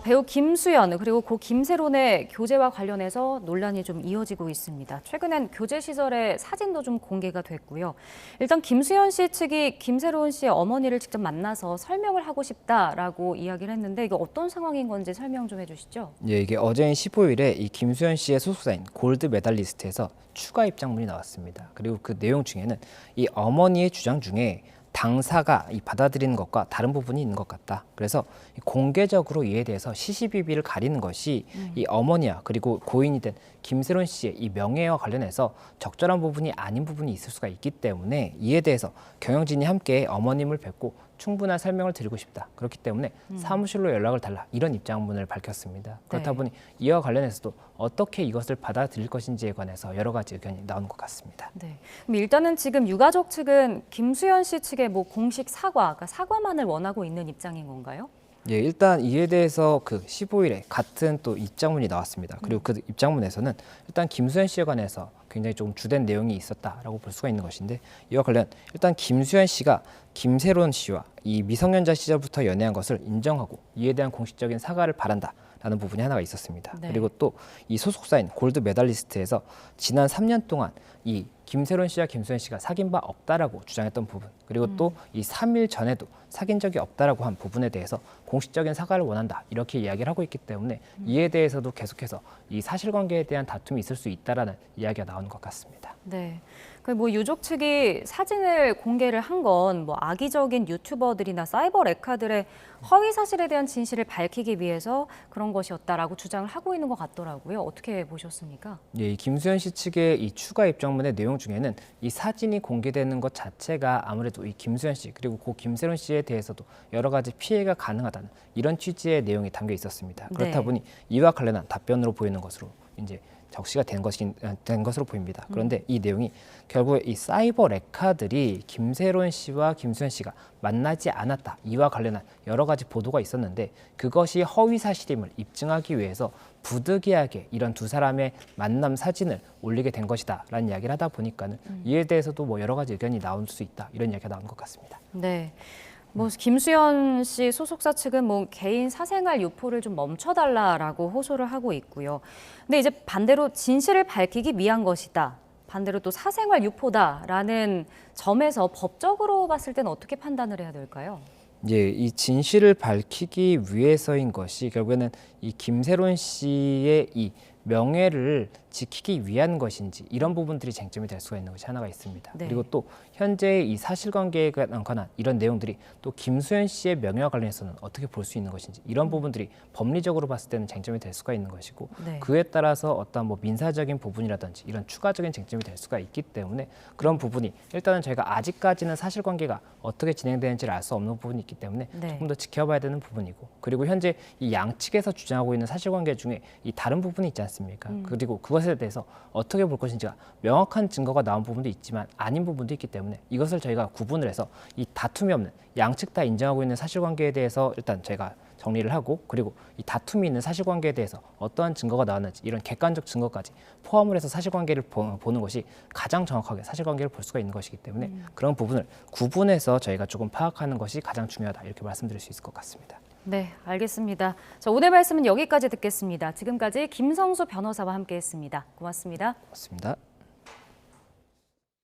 배우 김수현 그리고 고 김세론의 교제와 관련해서 논란이 좀 이어지고 있습니다. 최근엔 교제 시절의 사진도 좀 공개가 됐고요. 일단 김수현 씨 측이 김세론 씨의 어머니를 직접 만나서 설명을 하고 싶다라고 이야기를 했는데 이게 어떤 상황인 건지 설명 좀 해주시죠. 예, 이게 어제인 15일에 이 김수현 씨의 소속사인 골드 메달리스트에서 추가 입장문이 나왔습니다. 그리고 그 내용 중에는 이 어머니의 주장 중에 당사가 이 받아들이는 것과 다른 부분이 있는 것 같다. 그래서 공개적으로 이에 대해서 시시비비를 가리는 것이 이 어머니와 그리고 고인이 된 김세론 씨의 이 명예와 관련해서 적절한 부분이 아닌 부분이 있을 수가 있기 때문에 이에 대해서 경영진이 함께 어머님을 뵙고 충분한 설명을 드리고 싶다. 그렇기 때문에 사무실로 연락을 달라 이런 입장문을 밝혔습니다. 그렇다 보니 이와 관련해서도 어떻게 이것을 받아들일 것인지에 관해서 여러 가지 의견이 나오는 것 같습니다. 네. 그럼 일단은 지금 유가족 측은 김수현 씨 측의 뭐 공식 사과, 그러니까 사과만을 원하고 있는 입장인 건가요? 예, 일단 이에 대해서 그 15일에 같은 또 입장문이 나왔습니다. 그리고 그 입장문에서는 일단 김수현 씨에 관해서 굉장히 좀 주된 내용이 있었다라고 볼 수가 있는 것인데 이와 관련 일단 김수현 씨가 김세론 씨와 이 미성년자 시절부터 연애한 것을 인정하고 이에 대한 공식적인 사과를 바란다라는 부분이 하나가 있었습니다. 네. 그리고 또 이 소속사인 골드 메달리스트에서 지난 3년 동안 이 김세론 씨와 김수현 씨가 사귄 바 없다라고 주장했던 부분 그리고 또 이 3일 전에도 사귄 적이 없다라고 한 부분에 대해서 공식적인 사과를 원한다 이렇게 이야기를 하고 있기 때문에 이에 대해서도 계속해서 이 사실관계에 대한 다툼이 있을 수 있다라는 이야기가 나오는 것 같습니다. 네. 그 뭐 유족 측이 사진을 공개를 한 건 뭐 악의적인 유튜버들이나 사이버 레카들의 허위 사실에 대한 진실을 밝히기 위해서 그런 것이었다라고 주장을 하고 있는 것 같더라고요. 어떻게 보셨습니까? 예, 이 김수현 씨 측의 이 추가 입장문의 내용 중에는 이 사진이 공개되는 것 자체가 아무래도 이 김수현 씨 그리고 고 김세론 씨에 대해서도 여러 가지 피해가 가능하다는 이런 취지의 내용이 담겨 있었습니다. 그렇다 네. 보니 이와 관련한 답변으로 보이는 것으로 이제 적시가 된 것으로 보입니다. 그런데 이 내용이 결국에 이 사이버 레카들이 김세론 씨와 김수현 씨가 만나지 않았다. 이와 관련한 여러 가지 보도가 있었는데 그것이 허위 사실임을 입증하기 위해서 부득이하게 이런 두 사람의 만남 사진을 올리게 된 것이다라는 이야기를 하다 보니까는 이에 대해서도 뭐 여러 가지 의견이 나올 수 있다. 이런 이야기가 나오는 것 같습니다. 네. 뭐 김수현 씨 소속사 측은 뭐 개인 사생활 유포를 좀 멈춰달라라고 호소를 하고 있고요. 근데 이제 반대로 진실을 밝히기 위한 것이다. 반대로 또 사생활 유포다라는 점에서 법적으로 봤을 때는 어떻게 판단을 해야 될까요? 예, 이 진실을 밝히기 위해서인 것이 결국에는 이 김세론 씨의 이 명예를 지키기 위한 것인지 이런 부분들이 쟁점이 될 수가 있는 것이 하나가 있습니다. 네. 그리고 또 현재 이 사실관계에 관한 이런 내용들이 또 김수현 씨의 명예와 관련해서는 어떻게 볼 수 있는 것인지 이런 부분들이 법리적으로 봤을 때는 쟁점이 될 수가 있는 것이고 네. 그에 따라서 어떤 뭐 민사적인 부분이라든지 이런 추가적인 쟁점이 될 수가 있기 때문에 그런 부분이 일단은 저희가 아직까지는 사실관계가 어떻게 진행되는지를 알 수 없는 부분이 있기 때문에 네. 조금 더 지켜봐야 되는 부분이고 그리고 현재 이 양측에서 주장하고 있는 사실관계 중에 이 다른 부분이 있지 않습니까? 그리고 그것에 대해서 어떻게 볼 것인지가 명확한 증거가 나온 부분도 있지만 아닌 부분도 있기 때문에 이것을 저희가 구분을 해서 이 다툼이 없는 양측 다 인정하고 있는 사실관계에 대해서 일단 저희가 정리를 하고 그리고 이 다툼이 있는 사실관계에 대해서 어떠한 증거가 나왔는지 이런 객관적 증거까지 포함을 해서 사실관계를 보는 것이 가장 정확하게 사실관계를 볼 수가 있는 것이기 때문에 그런 부분을 구분해서 저희가 조금 파악하는 것이 가장 중요하다 이렇게 말씀드릴 수 있을 것 같습니다. 네, 알겠습니다. 자, 오늘 말씀은 여기까지 듣겠습니다. 지금까지 김성수 변호사와 함께했습니다. 고맙습니다. 맞습니다.